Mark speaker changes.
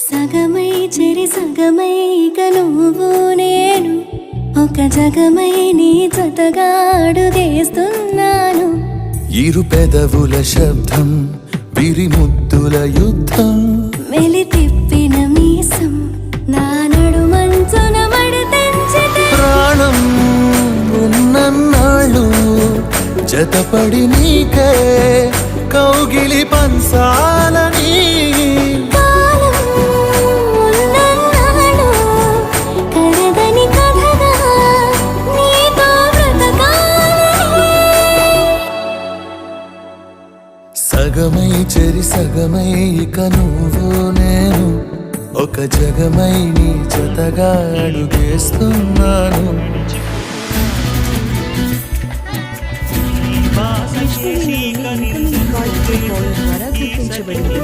Speaker 1: సగమై చెరి సగమై ఇక నువ్వు నేను ఒక జగమై నీ జతగా అడుగేస్తున్నాను.
Speaker 2: ఇరు పెదవుల శబ్దం విరిముద్దుల యుద్ధం
Speaker 1: మెలి తిప్పిన మీసం నా నడుమంచున మడతెంచితే
Speaker 2: ప్రాణం ఉన్నన్నాళ్ళు జతపడి నీకే కౌగిలి పంచాలని
Speaker 1: కాలం ఉన్నన్నాళ్ళు కరగని కథగా నీతో బ్రతకాలని.
Speaker 2: సగమై చెరి సగమై ఇక నువ్వు నేను ఒక జగమై నీ జతగా అడుగేస్తున్నాను.
Speaker 3: ద్వారా గుర్తించబడింది.